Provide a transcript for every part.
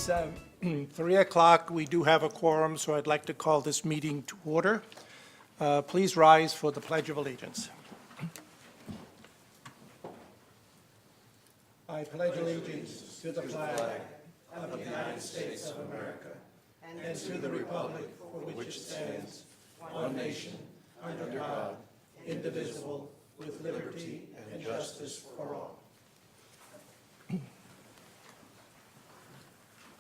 It's 3 o'clock. We do have a quorum, so I'd like to call this meeting to order. Please rise for the Pledge of Allegiance. I pledge allegiance to the flag of the United States of America and to the republic for which it stands, one nation, under God, indivisible, with liberty and justice for all.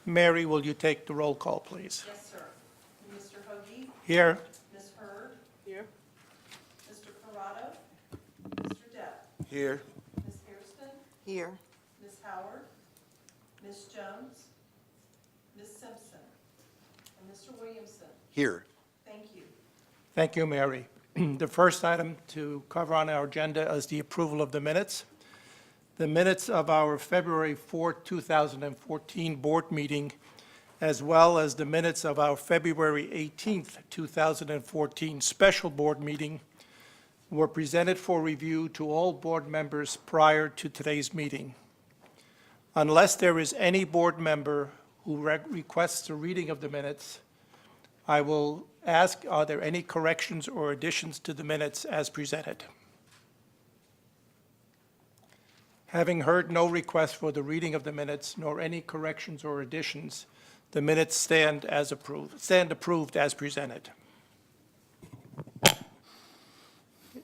Mary, will you take the roll call, please? Yes, sir. Mr. Hoagie? Here. Ms. Hurd? Here. Mr. Corrado? Mr. Depp? Here. Ms. Hairston? Here. Ms. Howard? Ms. Jones? Ms. Simpson? And Mr. Williamson? Here. Thank you. Thank you, Mary. The first item to cover on our agenda is the approval of the minutes. The minutes of our February 4, 2014 board meeting, as well as the minutes of our February 18, 2014 special board meeting, were presented for review to all board members prior to today's meeting. Unless there is any board member who requests a reading of the minutes, I will ask, are there any corrections or additions to the minutes as presented? Having heard no request for the reading of the minutes, nor any corrections or additions, the minutes stand approved as presented.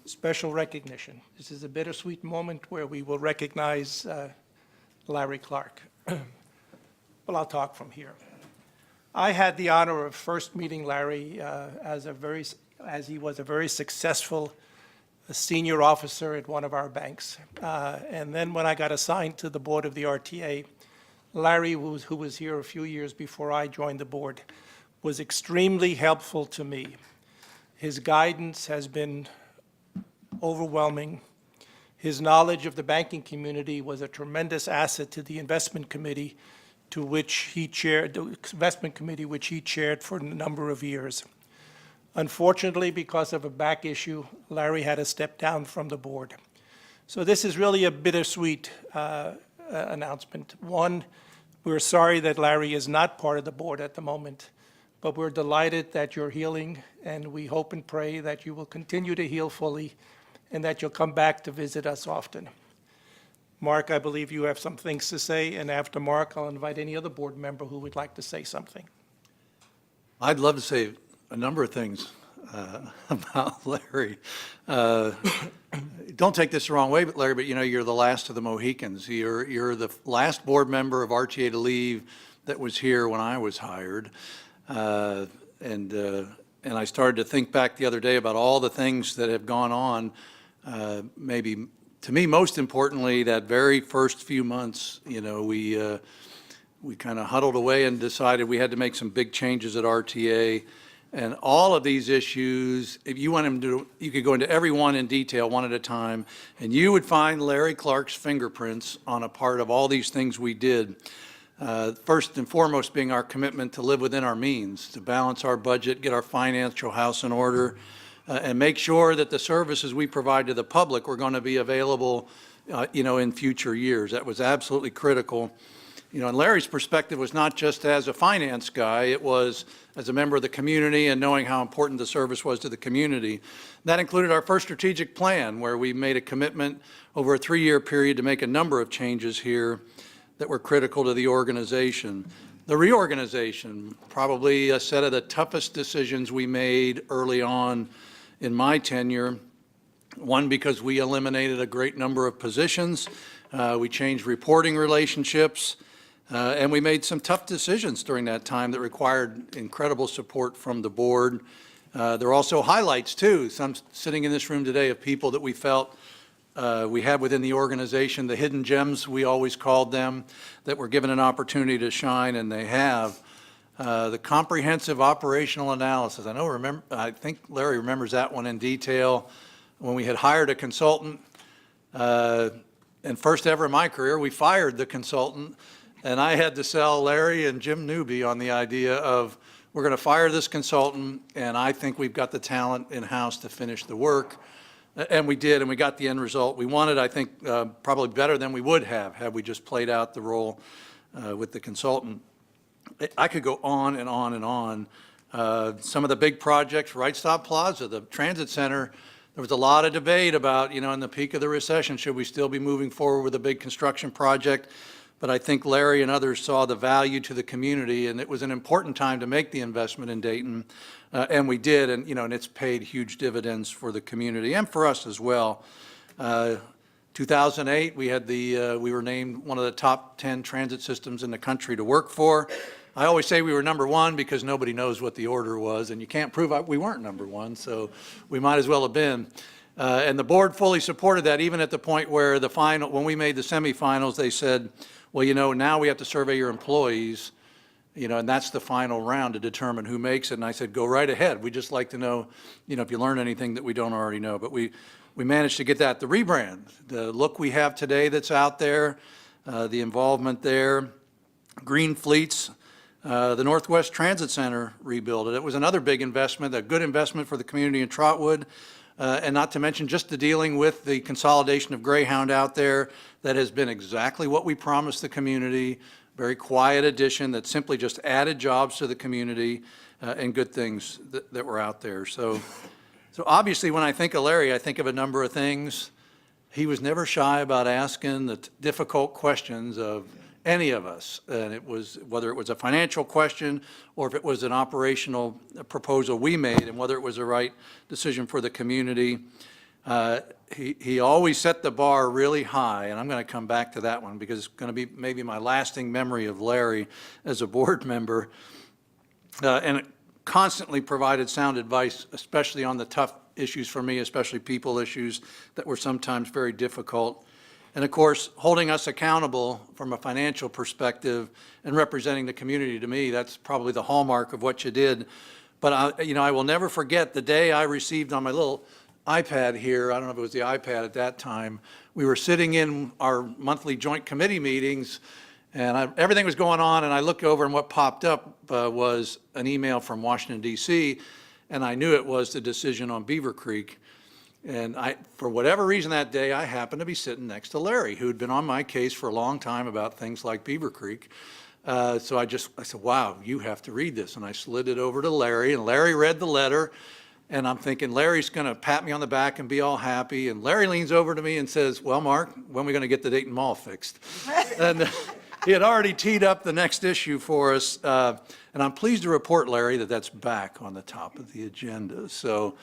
Special recognition. This is a bittersweet moment where we will recognize Larry Clark. Well, I'll talk from here. I had the honor of first meeting Larry as he was a very successful senior officer at one of our banks. And then when I got assigned to the board of the RTA, Larry, who was here a few years before I joined the board, was extremely helpful to me. His guidance has been overwhelming. His knowledge of the banking community was a tremendous asset to the investment committee which he chaired for a number of years. Unfortunately, because of a back issue, Larry had to step down from the board. So this is really a bittersweet announcement. One, we're sorry that Larry is not part of the board at the moment, but we're delighted that you're healing, and we hope and pray that you will continue to heal fully and that you'll come back to visit us often. Mark, I believe you have some things to say, and after Mark, I'll invite any other board member who would like to say something. I'd love to say a number of things about Larry. Don't take this the wrong way, but Larry, but you're the last of the Mohicans. You're the last board member of RTA to leave that was here when I was hired. And I started to think back the other day about all the things that have gone on. Maybe to me, most importantly, that very first few months, we kind of huddled away and decided we had to make some big changes at RTA. And all of these issues, if you want him to, you could go into every one in detail, one at a time, and you would find Larry Clark's fingerprints on a part of all these things we did. First and foremost being our commitment to live within our means, to balance our budget, get our financial house in order, and make sure that the services we provide to the public were going to be available, in future years. That was absolutely critical. And Larry's perspective was not just as a finance guy, it was as a member of the community and knowing how important the service was to the community. That included our first strategic plan, where we made a commitment over a 3-year period to make a number of changes here that were critical to the organization. The reorganization, probably a set of the toughest decisions we made early on in my tenure. One, because we eliminated a great number of positions. We changed reporting relationships. And we made some tough decisions during that time that required incredible support from the board. There are also highlights, too, some sitting in this room today of people that we felt we had within the organization, the hidden gems, we always called them, that were given an opportunity to shine, and they have. The comprehensive operational analysis. I think Larry remembers that one in detail. When we had hired a consultant, and first ever in my career, we fired the consultant. And I had to sell Larry and Jim Newby on the idea of, we're going to fire this consultant, and I think we've got the talent in-house to finish the work. And we did, and we got the end result we wanted, I think, probably better than we would have had we just played out the role with the consultant. I could go on and on and on. Some of the big projects, Right Stop Plaza, the transit center, there was a lot of debate about, in the peak of the recession, should we still be moving forward with a big construction project? But I think Larry and others saw the value to the community, and it was an important time to make the investment in Dayton. And we did, and, and it's paid huge dividends for the community and for us as well. 2008, we were named one of the top 10 transit systems in the country to work for. I always say we were number one because nobody knows what the order was, and you can't prove we weren't number one, so we might as well have been. And the board fully supported that, even at the point where when we made the semifinals, they said, well, now we have to survey your employees, and that's the final round to determine who makes it. And I said, go right ahead. We'd just like to know, if you learn anything that we don't already know. But we managed to get that. The rebrand, the look we have today that's out there, the involvement there, green fleets, the Northwest Transit Center rebuild. It was another big investment, a good investment for the community in Trotwood. And not to mention just the dealing with the consolidation of Greyhound out there. That has been exactly what we promised the community. Very quiet addition that simply just added jobs to the community and good things that were out there. So obviously when I think of Larry, I think of a number of things. He was never shy about asking the difficult questions of any of us. And it was, whether it was a financial question or if it was an operational proposal we made and whether it was the right decision for the community. He always set the bar really high, and I'm going to come back to that one because it's going to be maybe my lasting memory of Larry as a board member. And it constantly provided sound advice, especially on the tough issues for me, especially people issues that were sometimes very difficult. And of course, holding us accountable from a financial perspective and representing the community, to me, that's probably the hallmark of what you did. But I will never forget the day I received on my little iPad here, I don't know if it was the iPad at that time, we were sitting in our monthly joint committee meetings, and everything was going on, and I looked over, and what popped up was an email from Washington, D.C., and I knew it was the decision on Beaver Creek. And for whatever reason that day, I happened to be sitting next to Larry, who had been on my case for a long time about things like Beaver Creek. So I said, wow, you have to read this. And I slid it over to Larry, and Larry read the letter. And I'm thinking, Larry's going to pat me on the back and be all happy. And Larry leans over to me and says, well, Mark, when are we going to get the Dayton Mall fixed? And he had already teed up the next issue for us. And I'm pleased to report, Larry, that that's back on the top of the agenda. So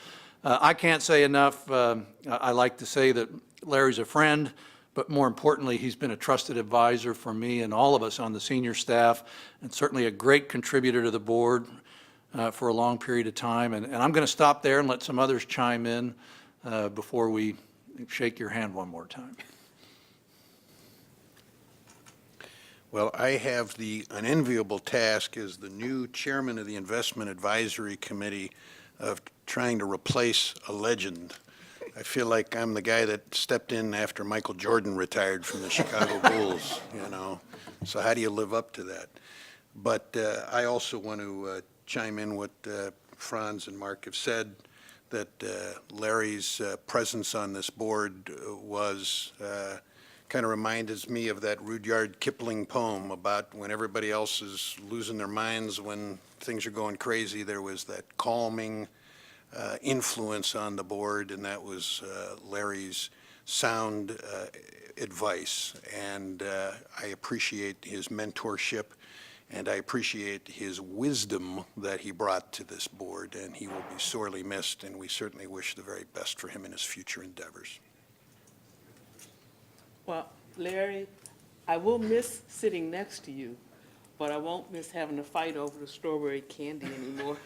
I can't say enough. I like to say that Larry's a friend, but more importantly, he's been a trusted advisor for me and all of us on the senior staff, and certainly a great contributor to the board for a long period of time. And I'm going to stop there and let some others chime in before we shake your hand one more time. Well, I have the unenviable task as the new chairman of the Investment Advisory Committee of trying to replace a legend. I feel like I'm the guy that stepped in after Michael Jordan retired from the Chicago Bulls, So how do you live up to that? But I also want to chime in what Franz and Mark have said, that Larry's presence on this board was kind of reminds me of that Rudyard Kipling poem about when everybody else is losing their minds, when things are going crazy, there was that calming influence on the board, and that was Larry's sound advice. And I appreciate his mentorship, and I appreciate his wisdom that he brought to this board, and he will be sorely missed, and we certainly wish the very best for him in his future endeavors. Well, Larry, I will miss sitting next to you, but I won't miss having to fight over the strawberry candy anymore.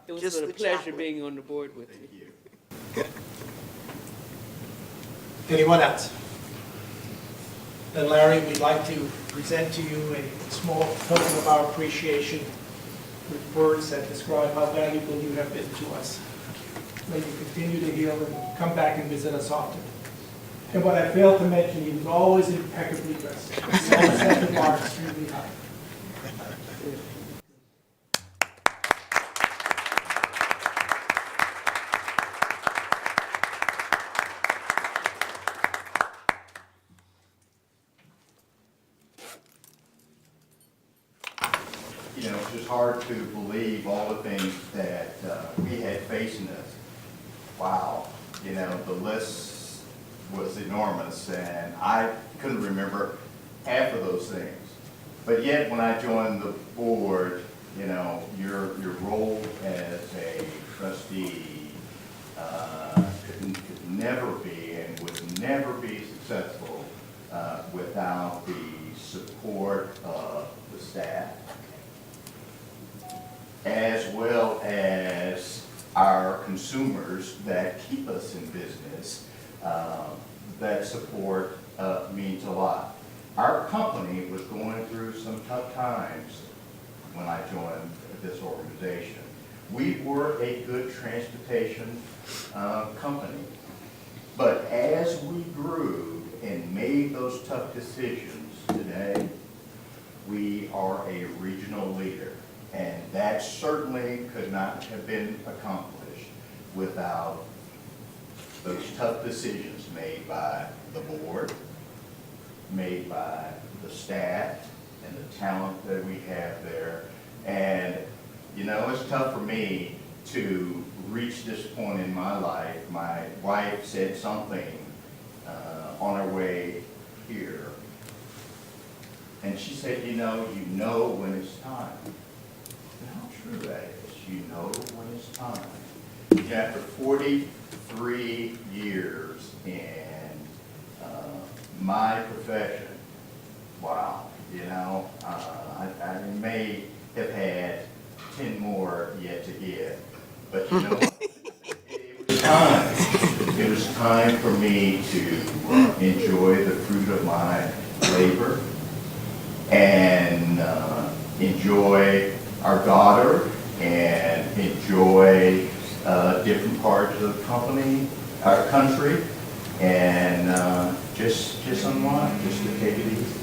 It was Just a the pleasure chocolate. being on the board with you. Anyone else? Then Larry, we'd like to present to you a small token of our appreciation with words that describe how valuable you have been to us. May you continue to heal and come back and visit us often. And what I failed to mention, he was always impeccably dressed. He always set the bar extremely high. you know, it's just hard to believe all the things that we had facing us. Wow, you know, the list was enormous, and I couldn't remember half of those things. But yet, when I joined the board, you know, your role as a trustee could never be and would never be successful without the support of the staff, as well as our consumers that keep us in business. That support means a lot. Our company was going through some tough times when I joined this organization. We were a good transportation company, but as we grew and made those tough decisions today, we are a regional leader, and that certainly could not have been accomplished without those tough decisions made by the board, made by the staff, and the talent that we have there. And, you know, it's tough for me to reach this point in my life. My wife said something on our way here, and she said, you know when it's time. And how true that is, you know when it's time. After 43 years in my profession, wow, you know, I may have had 10 more yet to give, but you know what? It was time. It was time for me to enjoy the fruit of my labor and enjoy our daughter and enjoy different parts of the company, our country, and just unwind, just to take it easy.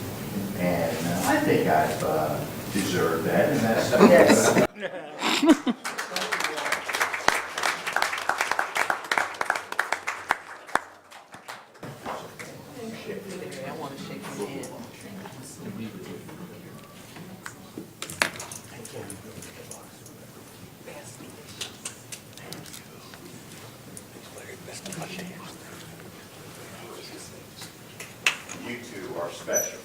And I think I've deserved that, and that's yes. I want to shake your hand. You two are special.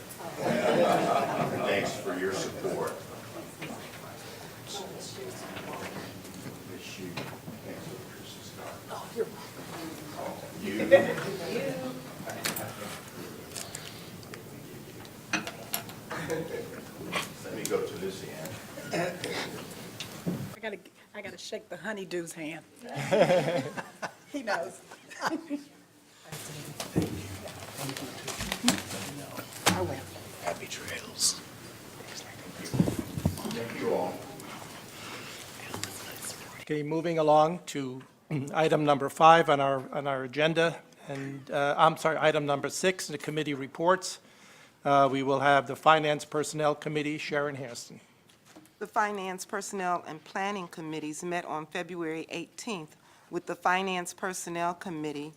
Thanks for your support. You. Let me go to this end. I gotta shake the honeydew's hand. He knows. I will. Happy trails. Thank you all. Okay, moving along to item number 5 on our agenda, and, I'm sorry, item number 6, the committee reports. We will have the Finance Personnel Committee, Sharon Hairston. The Finance, Personnel, and Planning Committees met on February 18th with the Finance Personnel Committee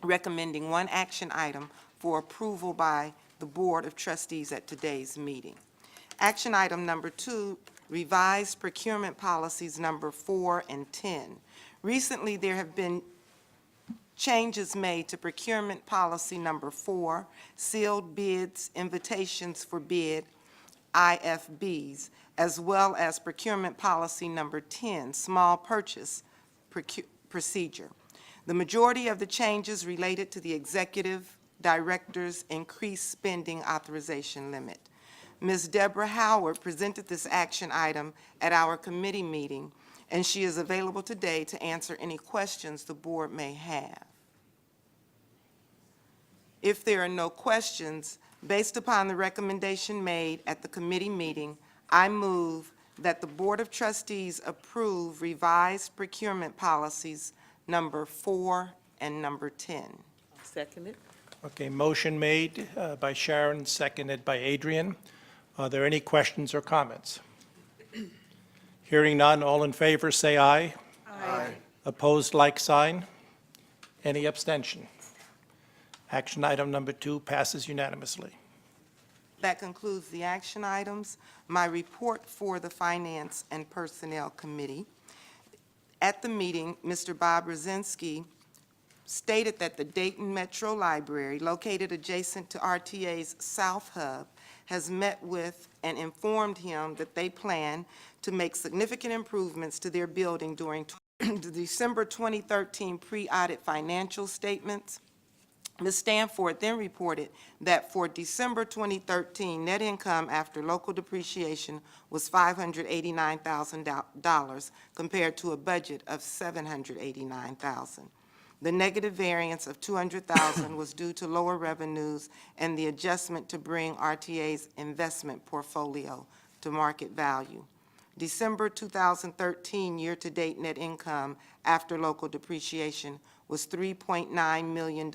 recommending one action item for approval by the Board of Trustees at today's meeting. Action item number 2, revised procurement policies number 4 and 10. Recently, there have been changes made to procurement policy number 4, sealed bids, invitations for bid, IFBs, as well as procurement policy number 10, small purchase procedure. The majority of the changes related to the executive director's increased spending authorization limit. Ms. Deborah Howard presented this action item at our committee meeting, and she is available today to answer any questions the board may have. If there are no questions, based upon the recommendation made at the committee meeting, I move that the Board of Trustees approve revised procurement policies number 4 and number 10. Second it. Okay, motion made by Sharon, seconded by Adrian. Are there any questions or comments? Hearing none, all in favor, say aye. Aye. Opposed, like sign. Any abstention? Action item number 2 passes unanimously. That concludes the action items. My report for the Finance and Personnel Committee. At the meeting, Mr. Bob Rosinski stated that the Dayton Metro Library, located adjacent to RTA's South Hub, has met with and informed him that they plan to make significant improvements to their building during the December 2013 pre-audit financial statements. Ms. Stanford then reported that for December 2013, net income after local depreciation was $589,000 compared to a budget of $789,000. The negative variance of $200,000 was due to lower revenues and the adjustment to bring RTA's investment portfolio to market value. December 2013 year-to-date net income after local depreciation was $3.9 million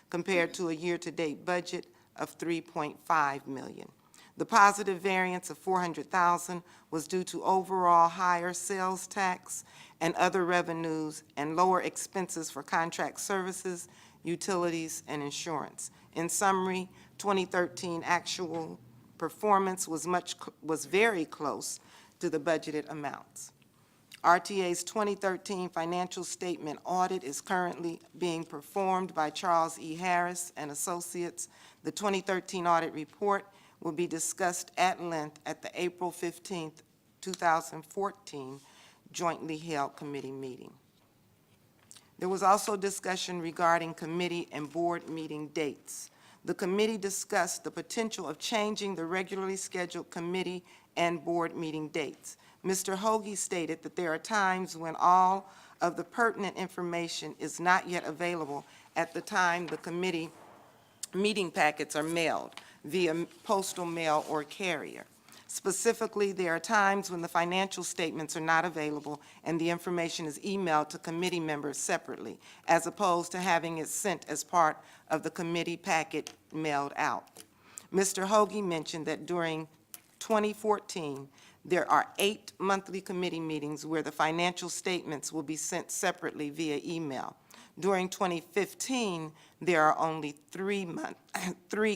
compared to a year-to-date budget of $3.5 million. The positive variance of $400,000 was due to overall higher sales tax and other revenues and lower expenses for contract services, utilities, and insurance. In summary, 2013 actual performance was very close to the budgeted amounts. RTA's 2013 financial statement audit is currently being performed by Charles E. Harris and Associates. The 2013 audit report will be discussed at length at the April 15, 2014 jointly held committee meeting. There was also discussion regarding committee and board meeting dates. The committee discussed the potential of changing the regularly scheduled committee and board meeting dates. Mr. Hoagie stated that there are times when all of the pertinent information is not yet available at the time the committee meeting packets are mailed via postal mail or carrier. Specifically, there are times when the financial statements are not available and the information is emailed to committee members separately, as opposed to having it sent as part of the committee packet mailed out. Mr. Hoagie mentioned that during 2014, there are 8 monthly committee meetings where the financial statements will be sent separately via email. During 2015, there are only 3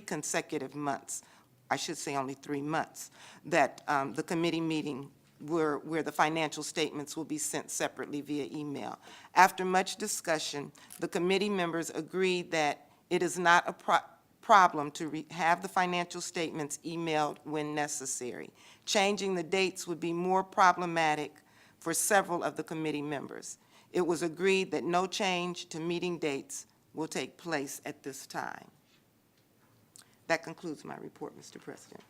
consecutive months, I should say only 3 months, that the committee meeting where the financial statements will be sent separately via email. After much discussion, the committee members agreed that it is not a problem to have the financial statements emailed when necessary. Changing the dates would be more problematic for several of the committee members. It was agreed that no change to meeting dates will take place at this time. That concludes my report, Mr. President.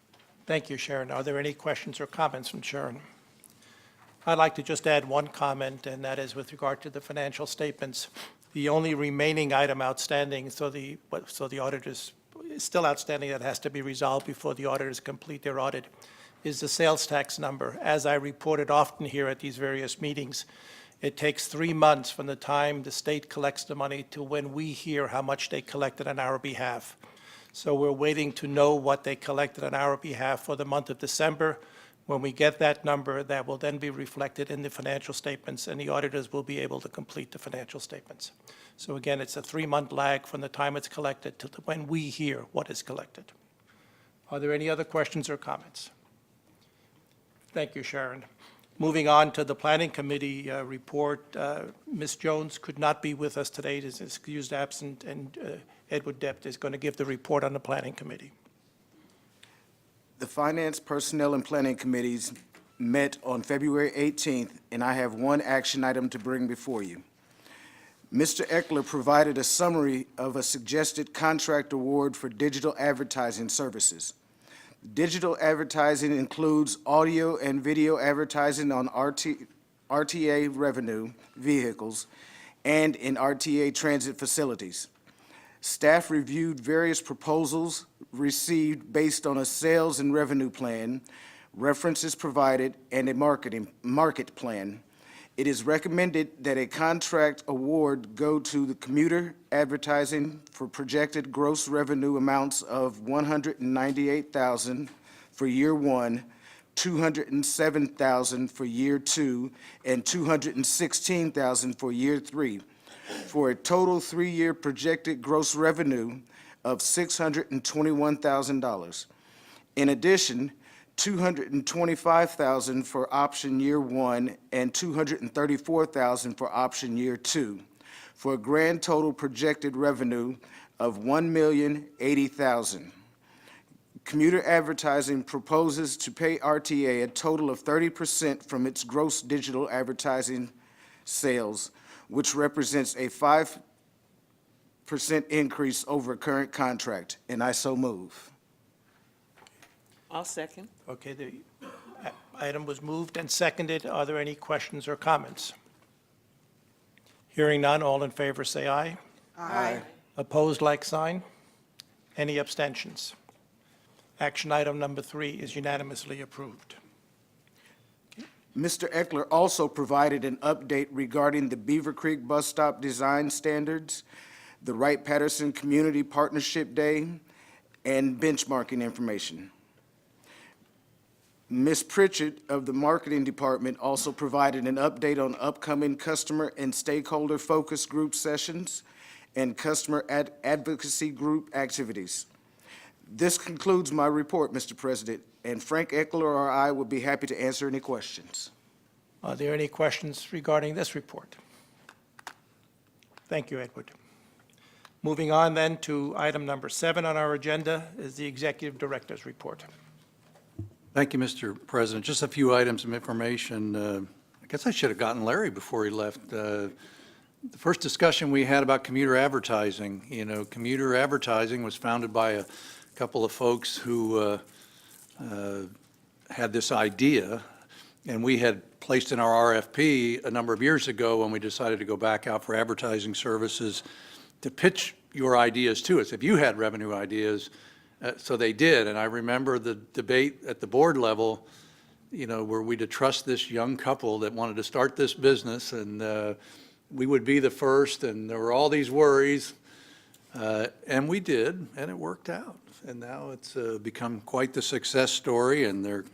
Thank you, Sharon. Are there any questions or comments from Sharon? I'd like to just add one comment, and that is with regard to the financial statements. The only remaining item outstanding, so the auditors, is still outstanding that has to be resolved before the auditors complete their audit, is the sales tax number. As I reported often here at these various meetings, it takes 3 months from the time the state collects the money to when we hear how much they collected on our behalf. So we're waiting to know what they collected on our behalf for the month of December. When we get that number, that will then be reflected in the financial statements, and the auditors will be able to complete the financial statements. So again, it's a 3-month lag from the time it's collected to when we hear what is collected. Are there any other questions or comments? Thank you, Sharon. Moving on to the Planning Committee report, Ms. Jones could not be with us today, is excused absent, and Edward Dept is going to give the report on the Planning Committee. The Finance, Personnel, and Planning Committees met on February 18th, and I have one action item to bring before you. Mr. Eckler provided a summary of a suggested contract award for digital advertising services. Digital advertising includes audio and video advertising on RTA revenue vehicles and in RTA transit facilities. Staff reviewed various proposals received based on a sales and revenue plan, references provided, and a market plan. It is recommended that a contract award go to the commuter advertising for projected gross revenue amounts of $198,000 for year 1, $207,000 for year 2, and $216,000 for year 3, for a total 3-year projected gross revenue of $621,000. In addition, $225,000 for option year 1 and $234,000 for option year 2, for a grand total projected revenue of $1,080,000. Commuter Advertising proposes to pay RTA a total of 30% from its gross digital advertising sales, which represents a 5% increase over current contract, and I so move. I'll second. Okay, the item was moved and seconded. Are there any questions or comments? Hearing none, all in favor say aye. Aye. Opposed, like sign. Any abstentions? Action item number 3 is unanimously approved. Mr. Eckler also provided an update regarding the Beaver Creek Bus Stop Design Standards, the Wright-Patterson Community Partnership Day, and benchmarking information. Ms. Pritchett of the Marketing Department also provided an update on upcoming customer and stakeholder focus group sessions and customer advocacy group activities. This concludes my report, Mr. President, and Frank Eckler or I would be happy to answer any questions. Are there any questions regarding this report? Thank you, Edward. Moving on then to item number 7 on our agenda is the Executive Director's report. Thank you, Mr. President. Just a few items of information. I guess I should have gotten Larry before he left. The first discussion we had about commuter advertising, commuter advertising was founded by a couple of folks who had this idea, and we had placed in our RFP a number of years ago when we decided to go back out for advertising services to pitch your ideas to us. If you had revenue ideas, so they did, and I remember the debate at the board level, were we to trust this young couple that wanted to start this business, and we would be the first, and there were all these worries, and we did, and it worked out. And now it's become quite the success story, and they're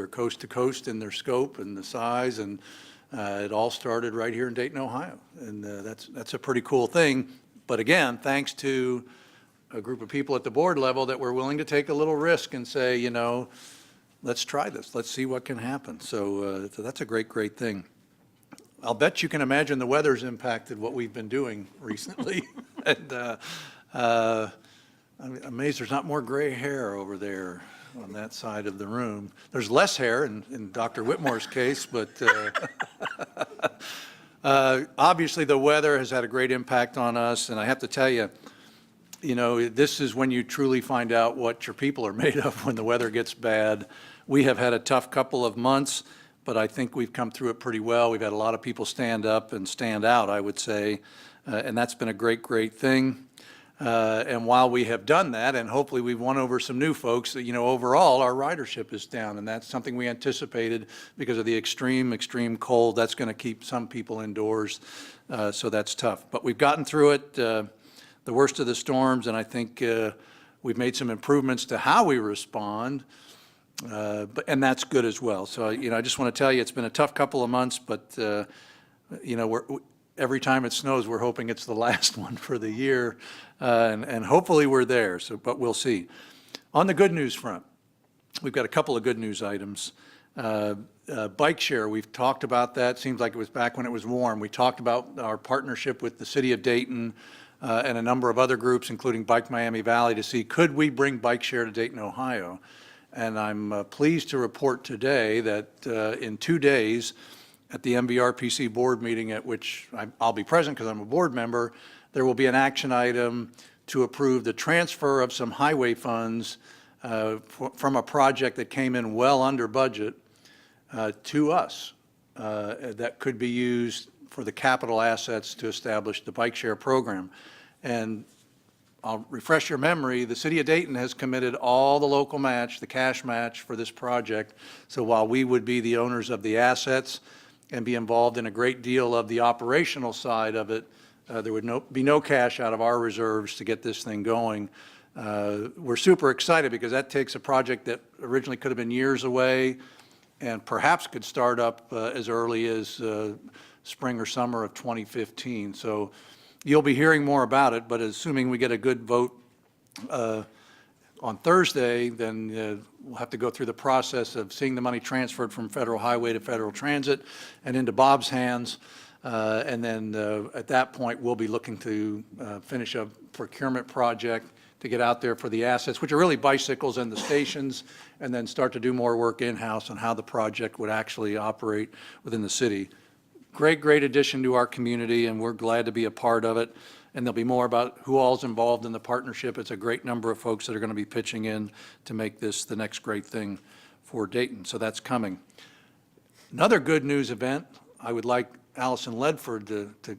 coast to coast in their scope and the size, and it all started right here in Dayton, Ohio, and that's a pretty cool thing. But again, thanks to a group of people at the board level that were willing to take a little risk and say, let's try this. Let's see what can happen. So that's a great, great thing. I'll bet you can imagine the weather's impacted what we've been doing recently. And I'm amazed there's not more gray hair over there on that side of the room. There's less hair in Dr. Whitmore's case, but obviously the weather has had a great impact on us. And I have to tell you, this is when you truly find out what your people are made of when the weather gets bad. We have had a tough couple of months, but I think we've come through it pretty well. We've had a lot of people stand up and stand out, I would say, and that's been a great, great thing. And while we have done that, and hopefully we've won over some new folks, overall our ridership is down, and that's something we anticipated because of the extreme, extreme cold. That's going to keep some people indoors, so that's tough. But we've gotten through it. The worst of the storms, and I think we've made some improvements to how we respond, and that's good as well. So, I just want to tell you, it's been a tough couple of months, but, every time it snows, we're hoping it's the last one for the year, and hopefully we're there, but we'll see. On the good news front, we've got a couple of good news items. Bike share, we've talked about that. Seems like it was back when it was warm. We talked about our partnership with the city of Dayton, and a number of other groups, including Bike Miami Valley, to see could we bring bike share to Dayton, Ohio. And I'm pleased to report today that in 2 days at the MVRPC board meeting, at which I'll be present because I'm a board member, there will be an action item to approve the transfer of some highway funds from a project that came in well under budget to us that could be used for the capital assets to establish the bike share program. And I'll refresh your memory, the city of Dayton has committed all the local match, the cash match for this project. So while we would be the owners of the assets and be involved in a great deal of the operational side of it, there would be no cash out of our reserves to get this thing going. We're super excited because that takes a project that originally could have been years away and perhaps could start up as early as spring or summer of 2015. So you'll be hearing more about it, but assuming we get a good vote on Thursday, then we'll have to go through the process of seeing the money transferred from federal highway to federal transit and into Bob's hands. And then at that point, we'll be looking to finish a procurement project to get out there for the assets, which are really bicycles and the stations, and then start to do more work in-house on how the project would actually operate within the city. Great addition to our community, and we're glad to be a part of it. And there'll be more about who all's involved in the partnership. It's a great number of folks that are going to be pitching in to make this the next great thing for Dayton. So that's coming. Another good news event, I would like Allison Ledford to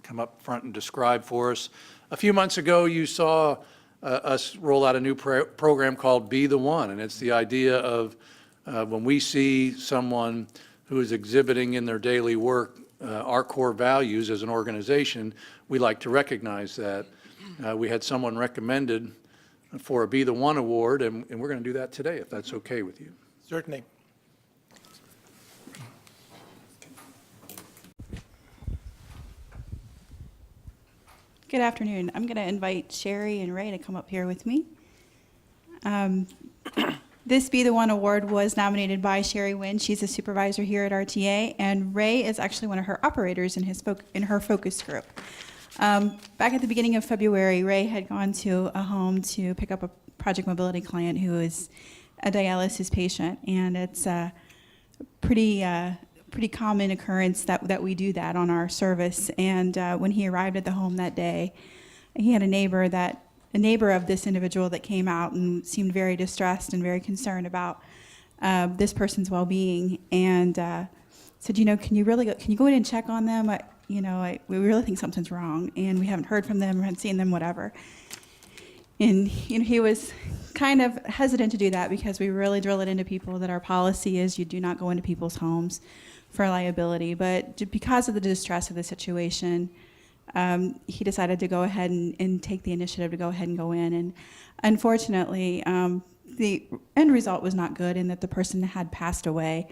come up front and describe for us. A few months ago, you saw us roll out a new program called Be the One, and it's the idea of when we see someone who is exhibiting in their daily work our core values as an organization, we like to recognize that. We had someone recommended for a Be the One award, and we're going to do that today, if that's okay with you. Certainly. Good afternoon. I'm going to invite Sherry and Ray to come up here with me. This Be the One award was nominated by Sherry Wynn. She's a supervisor here at RTA, and Ray is actually one of her operators in her focus group. Back at the beginning of February, Ray had gone to a home to pick up a Project Mobility client who is a dialysis patient, and it's a pretty common occurrence that we do that on our service. And when he arrived at the home that day, he had a neighbor of this individual that came out and seemed very distressed and very concerned about this person's well-being, and said, can you go in and check on them? We really think something's wrong, and we haven't heard from them, or haven't seen them, whatever. And he was kind of hesitant to do that because we really drill it into people that our policy is you do not go into people's homes for liability. But because of the distress of the situation, he decided to go ahead and take the initiative to go ahead and go in. And unfortunately, the end result was not good in that the person had passed away.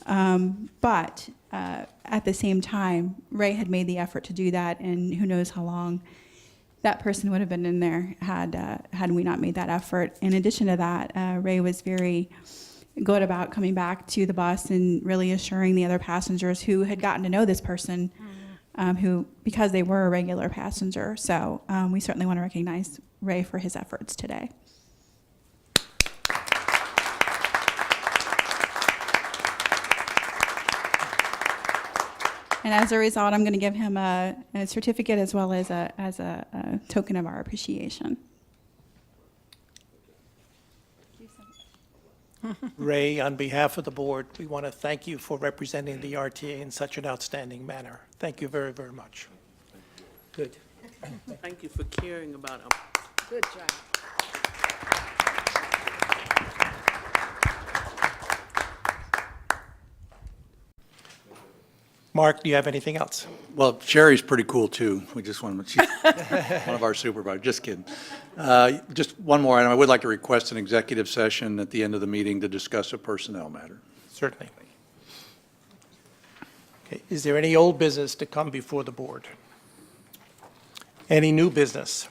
But at the same time, Ray had made the effort to do that, and who knows how long that person would have been in there had we not made that effort. In addition to that, Ray was very good about coming back to the bus and really assuring the other passengers who had gotten to know this person, because they were a regular passenger. So we certainly want to recognize Ray for his efforts today. And as a result, I'm going to give him a certificate as well as a token of our appreciation. Ray, on behalf of the board, we want to thank you for representing the RTA in such an outstanding manner. Thank you very, very much. Good. Thank you for caring about them. Good job. Mark, do you have anything else? Well, Sherry's pretty cool, too. We just want to, she's one of our supervisors. Just kidding. Just one more item. I would like to request an executive session at the end of the meeting to discuss a personnel matter. Certainly. Okay, is there any old business to come before the board? Any new business?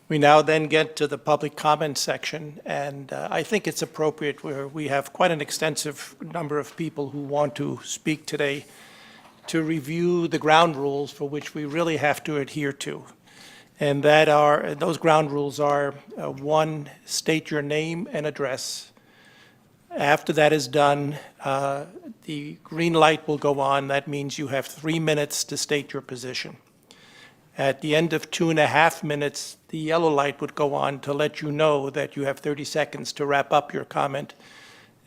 We now then get to the public comment section, and I think it's appropriate where we have quite an extensive number of people who want to speak today to review the ground rules for which we really have to adhere to. And those ground rules are, one, state your name and address. After that is done, the green light will go on. That means you have 3 minutes to state your position. At the end of 2.5 minutes, the yellow light would go on to let you know that you have 30 seconds to wrap up your comment.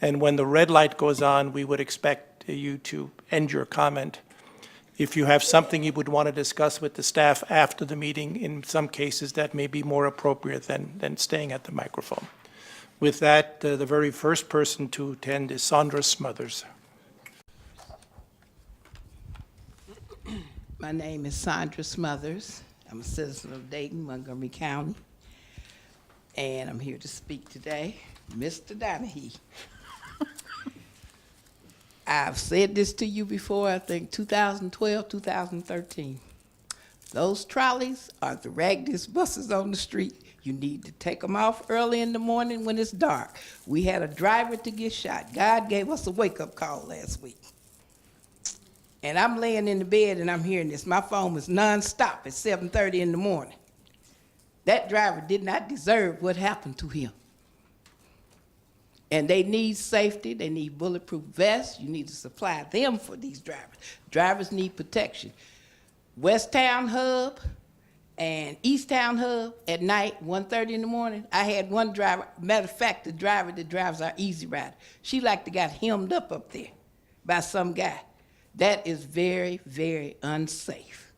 And when the red light goes on, we would expect you to end your comment. If you have something you would want to discuss with the staff after the meeting, in some cases that may be more appropriate than staying at the microphone. With that, the very first person to attend is Sandra Smothers. My name is Sandra Smothers. I'm a citizen of Dayton, Montgomery County, and I'm here to speak today. Mr. Donahue. I've said this to you before, I think 2012, 2013. Those trolleys are the raggedest buses on the street You need to take them off early in the morning when it's dark. We had a driver to get shot. God gave us a wake-up call last week. And I'm laying in the bed and I'm hearing this. My phone was nonstop at 7:30 in the morning. That driver did not deserve what happened to him. And they need safety, they need bulletproof vests, you need to supply them for these drivers. Drivers need protection. West Town Hub and East Town Hub at night, 1:30 in the morning, I had one driver, matter of fact, the driver that drives our Easy Rider, she like to got hemmed up there by some guy. That is very, very unsafe.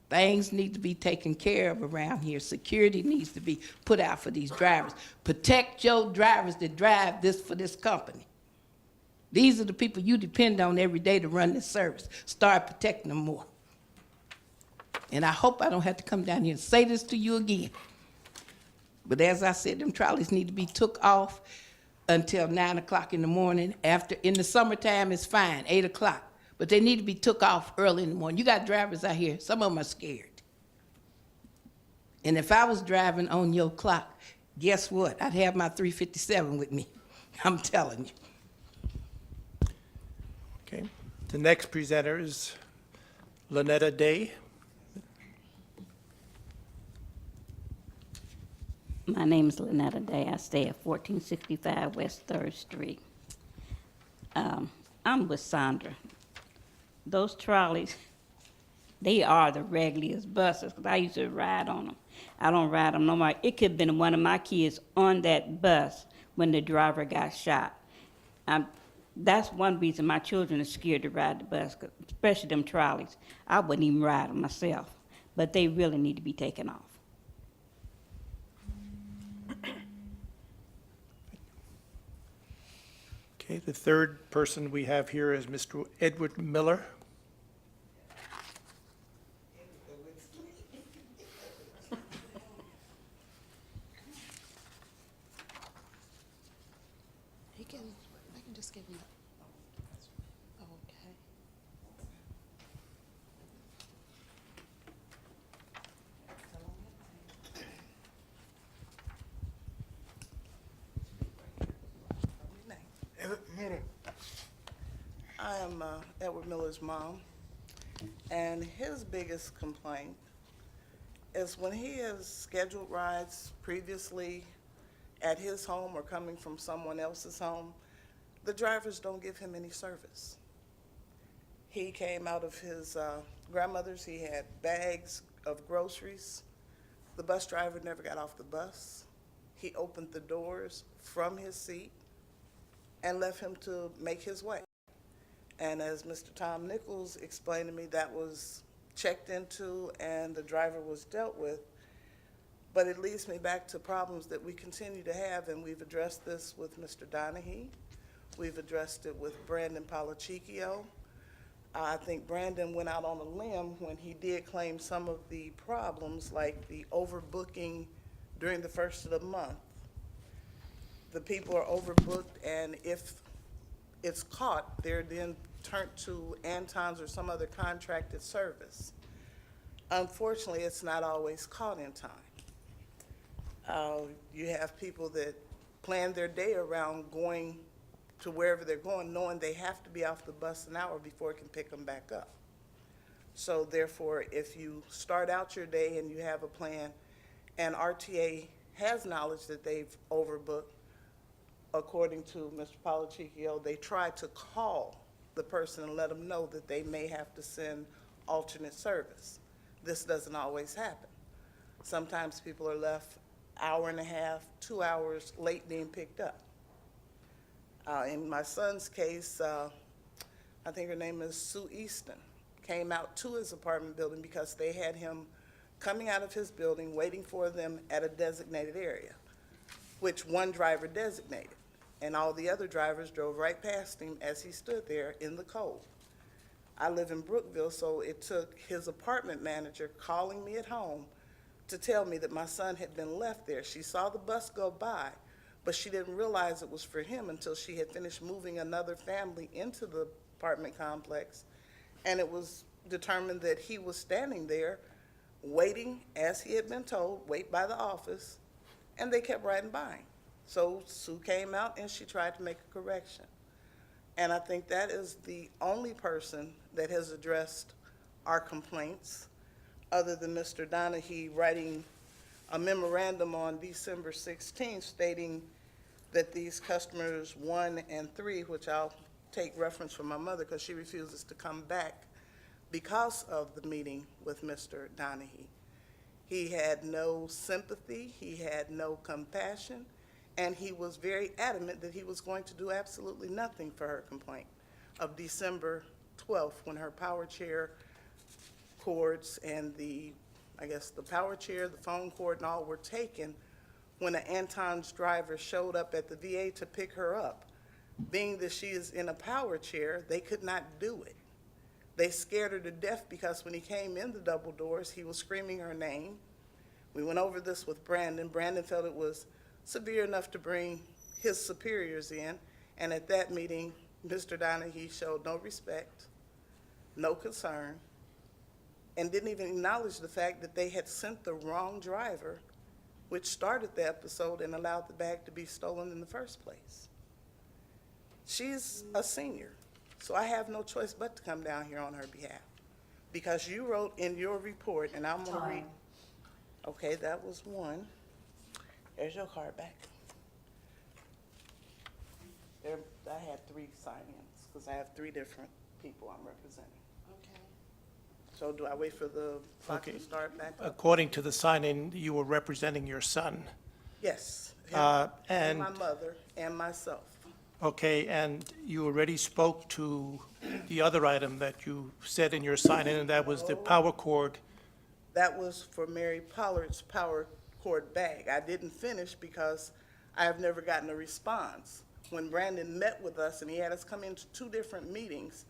Things need to be taken care of around here. Security needs to be put out for these drivers. Protect your drivers that drive this for this company. These are the people you depend on every day to run this service. Start protecting them more. And I hope I don't have to come down here and say this to you again. But as I said, them trolleys need to be took off until 9 o'clock in the morning. In the summertime, it's fine, 8 o'clock. But they need to be took off early in the morning. You got drivers out here, some of them are scared. And if I was driving on your clock, guess what? I'd have my 357 with me. I'm telling you. Okay. The next presenter is Lynetta Day. My name is Lynetta Day. I stay at 1465 West 3rd Street. I'm with Sandra. Those trolleys, they are the regularest buses, 'cause I used to ride on them. I don't ride them no more. It could have been one of my kids on that bus when the driver got shot. That's one reason my children are scared to ride the bus, especially them trolleys. I wouldn't even ride them myself, but they really need to be taken off. Okay, the third person we have here is Mr. Edward Miller. I can just give him that. Okay. I am Edward Miller's mom, and his biggest complaint is when he has scheduled rides previously at his home or coming from someone else's home, the drivers don't give him any service. He came out of his grandmother's, he had bags of groceries. The bus driver never got off the bus. He opened the doors from his seat and left him to make his way. And as Mr. Tom Nichols explained to me, that was checked into and the driver was dealt with. But it leads me back to problems that we continue to have, and we've addressed this with Mr. Donahue. We've addressed it with Brandon Palachicchio. I think Brandon went out on a limb when he did claim some of the problems, like the overbooking during the first of the month. The people are overbooked, and if it's caught, they're then turned to Anton's or some other contracted service. Unfortunately, it's not always caught in time. You have people that plan their day around going to wherever they're going, knowing they have to be off the bus an hour before it can pick them back up. So therefore, if you start out your day and you have a plan, and RTA has knowledge that they've overbooked, according to Mr. Palachicchio, they try to call the person and let them know that they may have to send alternate service. This doesn't always happen. Sometimes people are left hour and a half, 2 hours late being picked up. In my son's case, I think her name is Sue Easton, came out to his apartment building because they had him coming out of his building, waiting for them at a designated area, which one driver designated. And all the other drivers drove right past him as he stood there in the cold. I live in Brookville, so it took his apartment manager calling me at home to tell me that my son had been left there. She saw the bus go by, but she didn't realize it was for him until she had finished moving another family into the apartment complex, and it was determined that he was standing there waiting, as he had been told, wait by the office, and they kept riding by. So Sue came out and she tried to make a correction. And I think that is the only person that has addressed our complaints, other than Mr. Donahue writing a memorandum on December 16th stating that these customers 1 and 3, which I'll take reference from my mother because she refuses to come back because of the meeting with Mr. Donahue. He had no sympathy, he had no compassion, and he was very adamant that he was going to do absolutely nothing for her complaint of December 12th, when her power chair cords and the power chair, the phone cord, and all were taken when an Anton's driver showed up at the VA to pick her up. Being that she is in a power chair, they could not do it. They scared her to death because when he came in the double doors, he was screaming her name. We went over this with Brandon. Brandon felt it was severe enough to bring his superiors in, and at that meeting, Mr. Donahue showed no respect, no concern, and didn't even acknowledge the fact that they had sent the wrong driver, which started the episode and allowed the bag to be stolen in the first place. She's a senior, so I have no choice but to come down here on her behalf. Because you wrote in your report, and I'm gonna read. Okay, that was one. There's your card back. There, I had 3 sign-ins, because I have 3 different people I'm representing. Okay. So do I wait for the clock Okay. to start back up? According to the sign-in, you were representing your son. Yes. him And, my mother and myself. okay, and you already spoke to the other item that you said in your sign-in, and that was the power cord. That was for Mary Pollard's power cord bag. I didn't finish because I have never gotten a response. When Brandon met with us and he had us come into 2 different meetings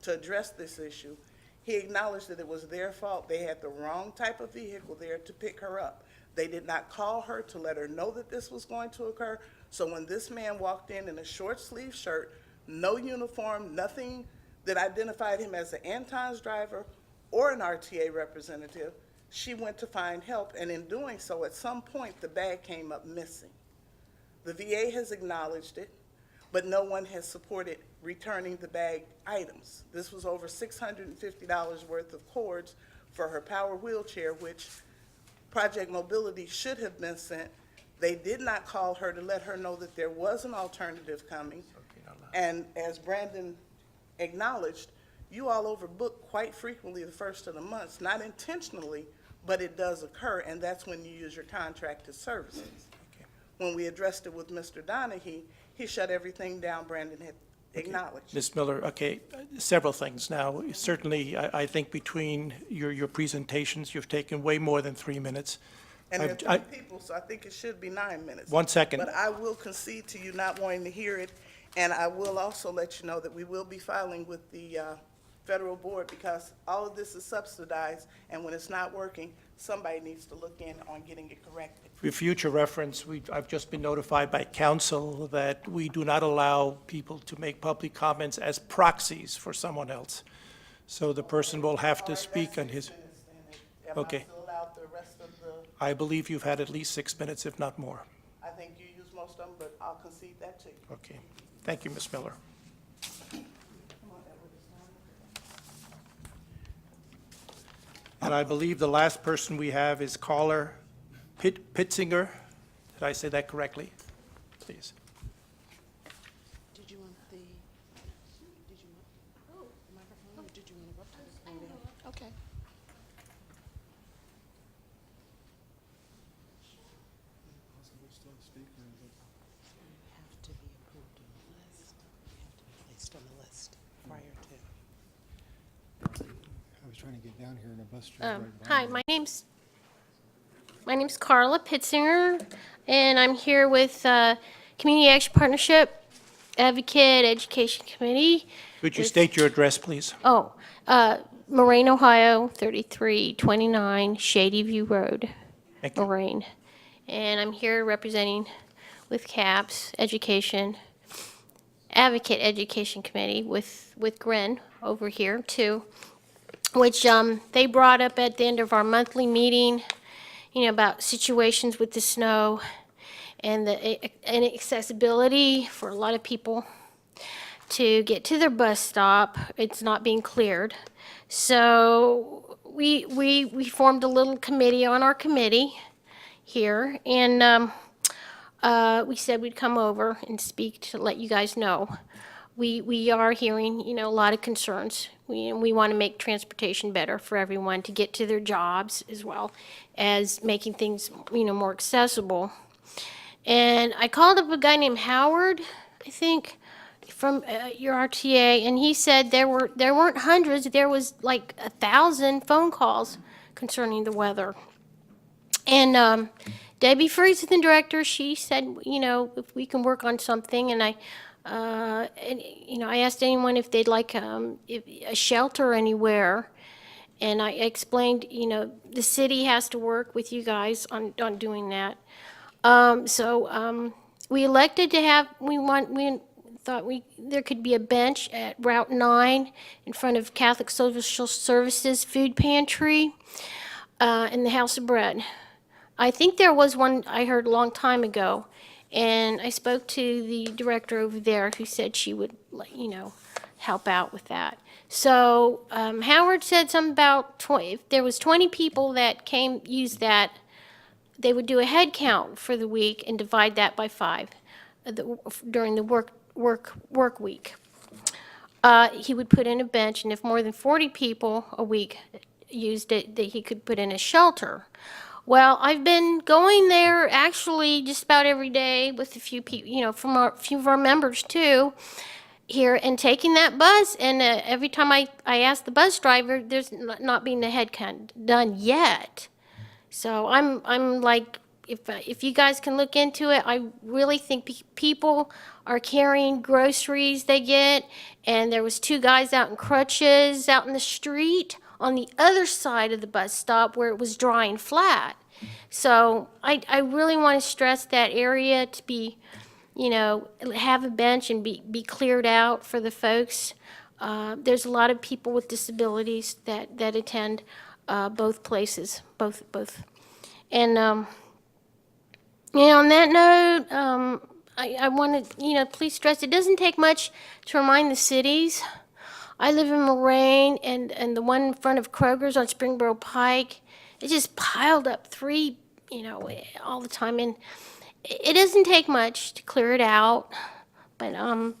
to address this issue, he acknowledged that it was their fault. They had the wrong type of vehicle there to pick her up. They did not call her to let her know that this was going to occur. So when this man walked in a short sleeve shirt, no uniform, nothing that identified him as an Anton's driver or an RTA representative, she went to find help, and in doing so, at some point, the bag came up missing. The VA has acknowledged it, but no one has supported returning the bag items. This was over $650 worth of cords for her power wheelchair, which Project Mobility should have been sent. They did not call her to let her know that there was an alternative coming. And as Brandon acknowledged, you all overbook quite frequently the first of the months, not intentionally, but it does occur, and that's when you use your contracted services. When we addressed it with Mr. Donahue, he shut everything down Brandon had acknowledged. Ms. Miller, okay, several things. Now, certainly, I think between your presentations, you've taken way more than 3 minutes. And there I- are 3 people, so I think it should be 9 minutes. 1 second. But I will concede to you not wanting to hear it, and I will also let you know that we will be filing with the federal board because all of this is subsidized, and when it's not working, somebody needs to look in on getting it corrected. For future reference, I've just been notified by council that we do not allow people to make public comments as proxies for someone else. So the person will have to speak on his, Am I Okay. still allowed the rest of the, I believe you've had at least 6 minutes, if not more. I think you use most of them, but I'll concede that too. Okay. Thank you, Ms. Miller. And I believe the last person we have is caller Pitzinger. Did I say that correctly? Please. Did you want the microphone, or did you want to go up to the podium? Okay. Have to be approved on the list. You have to be placed on the list prior to. I was trying to get down here and a bus drove right by Hi, me. my name's Carla Pitzinger, and I'm here with Community Action Partnership Advocate Education Committee. Could you state your address, please? Oh, Moraine, Ohio, 3329 Shady View Road, Thank you. Moraine. And I'm here representing with CAPS Education, Advocate Education Committee with Gren over here too. which they brought up at the end of our monthly meeting, about situations with the snow and the inaccessibility for a lot of people to get to their bus stop. It's not being cleared. So we formed a little committee on our committee here, and we said we'd come over and speak to let you guys know. We are hearing, a lot of concerns. We want to make transportation better for everyone to get to their jobs as well as making things, more accessible. And I called up a guy named Howard, I think, from your RTA, and he said there weren't hundreds, there was like 1,000 phone calls concerning the weather. And Debbie Freeze, the director, she said, if we can work on something, and I asked anyone if they'd like a shelter anywhere, and I explained, the city has to work with you guys on doing that. So we elected to have, we thought there could be a bench at Route 9 in front of Catholic Social Services Food Pantry in the House of Bread. I think there was one I heard a long time ago, and I spoke to the director over there who said she would, help out with that. So Howard said something about if there was 20 people that used that, they would do a head count for the week and divide that by 5 during the work week. He would put in a bench, and if more than 40 people a week used it, that he could put in a shelter. Well, I've been going there actually just about every day with a few people, from a few of our members too, here, and taking that bus. And every time I ask the bus driver, there's not being a head count done yet. So I'm like, if you guys can look into it, I really think people are carrying groceries they get, and there was 2 guys out in crutches out in the street on the other side of the bus stop where it was dry and flat. So I really want to stress that area to be, have a bench and be cleared out for the folks. There's a lot of people with disabilities that attend both places, both. And, on that note, I want to, please stress, it doesn't take much to remind the cities. I live in Moraine, and the one in front of Kroger's on Springboro Pike, it just piled up 3, all the time. And it doesn't take much to clear it out, but, I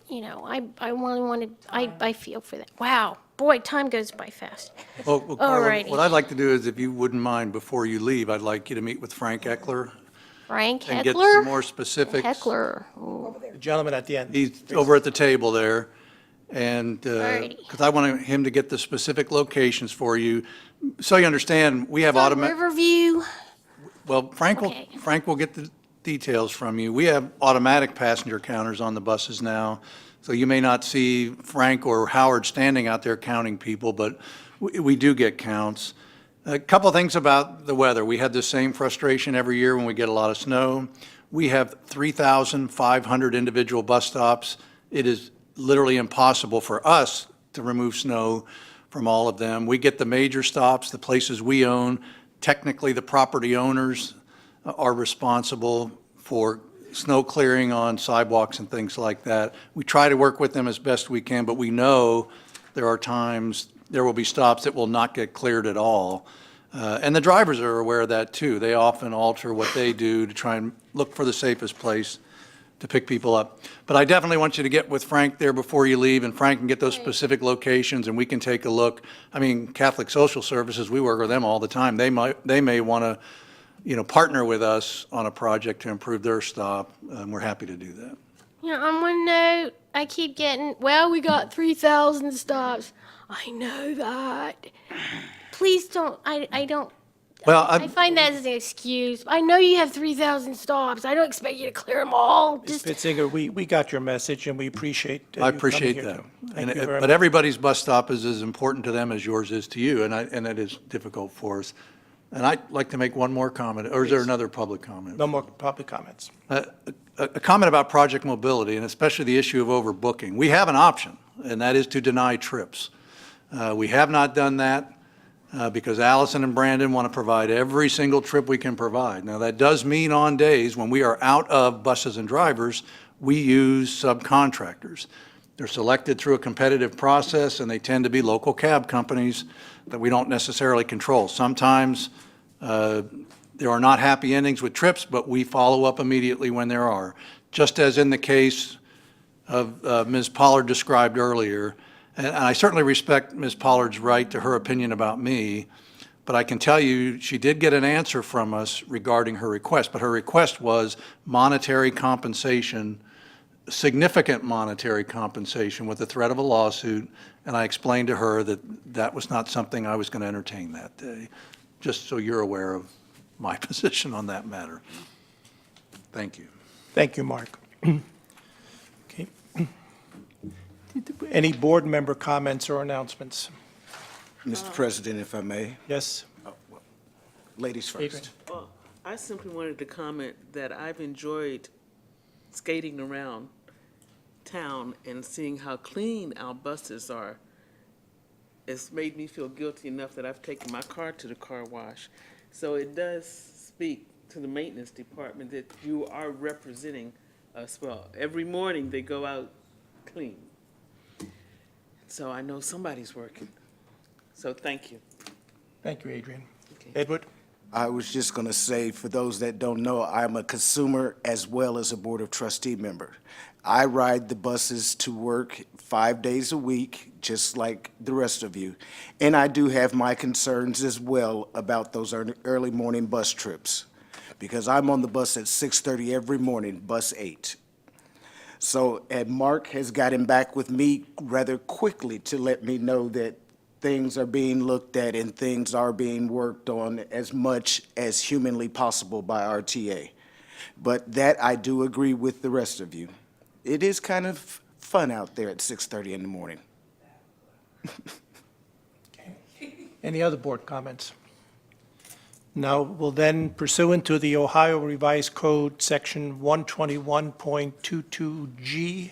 really wanted, I feel for that. Wow, boy, time goes by fast. Well, Carla, Alrighty. what I'd like to do is, if you wouldn't mind, before you leave, I'd like you to meet with Frank Eckler Frank and get some Heckler? more specifics. Heckler. Ooh. The gentleman at the end. He's over at the table there, and, Alrighty. because I want him to get the specific locations for you. So you understand, we have On automatic. Riverview. Well, Frank will, Okay. Frank will get the details from you. We have automatic passenger counters on the buses now, so you may not see Frank or Howard standing out there counting people, but we do get counts. A couple things about the weather. We had the same frustration every year when we get a lot of snow. We have 3,500 individual bus stops. It is literally impossible for us to remove snow from all of them. We get the major stops, the places we own. Technically, the property owners are responsible for snow clearing on sidewalks and things like that. We try to work with them as best we can, but we know there are times there will be stops that will not get cleared at all. And the drivers are aware of that too. They often alter what they do to try and look for the safest place to pick people up. But I definitely want you to get with Frank there before you leave, and Frank can get those specific locations, and we can take a look. I mean, Catholic Social Services, we work with them all the time. They may want to, partner with us on a project to improve their stop, and we're happy to do that. On one note, I keep getting, we got 3,000 stops. I know that. Please don't, I don't, Well, I find that as an excuse. I know you have 3,000 stops. I don't expect you to clear them all. Ms. Just, Pitzinger, we got your message, and we appreciate you I coming appreciate here, that. too. Thank you very But much. everybody's bus stop is as important to them as yours is to you, and it is difficult for us. And I'd like to make one more comment, or is there another public comment? No more public comments. A comment about project mobility, and especially the issue of overbooking. We have an option, and that is to deny trips. We have not done that because Allison and Brandon want to provide every single trip we can provide. Now, that does mean on days when we are out of buses and drivers, we use subcontractors. They're selected through a competitive process, and they tend to be local cab companies that we don't necessarily control. Sometimes there are not happy endings with trips, but we follow up immediately when there are. Just as in the case of Ms. Pollard described earlier, and I certainly respect Ms. Pollard's right to her opinion about me, but I can tell you, she did get an answer from us regarding her request, but her request was monetary compensation, significant monetary compensation with the threat of a lawsuit, and I explained to her that that was not something I was going to entertain that day, just so you're aware of my position on that matter. Thank you. Thank you, Mark. Okay. Any board member comments or announcements? Mr. President, if I may. Yes? Ladies Adrian. first. Well, I simply wanted to comment that I've enjoyed skating around town and seeing how clean our buses are. It's made me feel guilty enough that I've taken my car to the car wash. So it does speak to the maintenance department that you are representing us well. Every morning they go out clean. So I know somebody's working. So thank you. Thank you, Adrian. Okay. Edward? I was just going to say, for those that don't know, I'm a consumer as well as a Board of Trustee member. I ride the buses to work 5 days a week, just like the rest of you. And I do have my concerns as well about those early morning bus trips, because I'm on the bus at 6:30 every morning, bus 8. So, and Mark has gotten back with me rather quickly to let me know that things are being looked at and things are being worked on as much as humanly possible by RTA. But that I do agree with the rest of you. It is kind of fun out there at 6:30 in the morning. Any other board comments? Now, we'll then, pursuant to the Ohio Revised Code, Section 121.22G,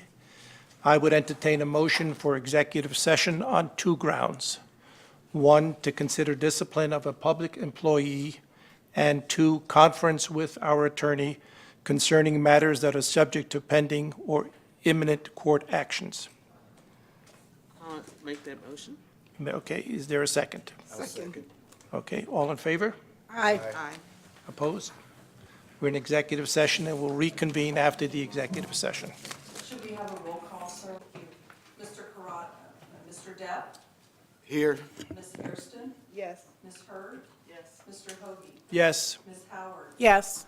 I would entertain a motion for executive session on 2 grounds. 1, to consider discipline of a public employee, and 2, conference with our attorney concerning matters that are subject to pending or imminent court actions. I'll make that motion. Okay, is there a second? Second. Okay, all in favor? Aye. Opposed? We're in executive session, and we'll reconvene after the executive session. Should we have a roll call, sir? Mr. Karat, Mr. Depp, Here. Ms. Hairston, Yes. Ms. Hurd, Yes. Mr. Hoagie, Yes? Ms. Howard, Yes.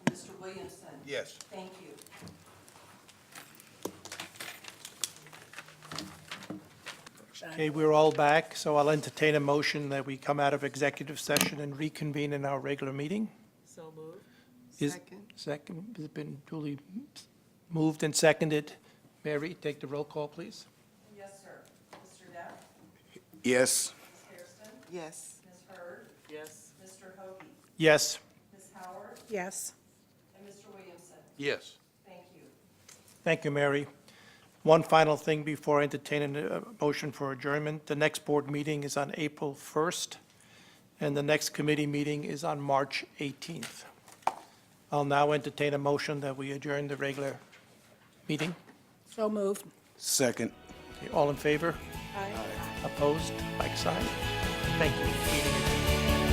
Mr. Williamson. Yes. Thank you. Okay, we're all back, so I'll entertain a motion that we come out of executive session and reconvene in our regular meeting. So moved. Second, has it been duly moved and seconded? Mary, take the roll call, please. Yes, sir. Mr. Depp, Yes. Ms. Hairston, Yes. Ms. Hurd, Yes. Mr. Hoagie, Yes. Ms. Howard, Yes. and Mr. Williamson. Yes. Thank you. Thank you, Mary. One final thing before entertaining a motion for adjournment. The next board meeting is on April 1st, and the next committee meeting is on March 18th. I'll now entertain a motion that we adjourn the regular meeting. So moved. Second. Okay, all in favor? Aye. Opposed? Like sign? Thank you. Meeting adjourned.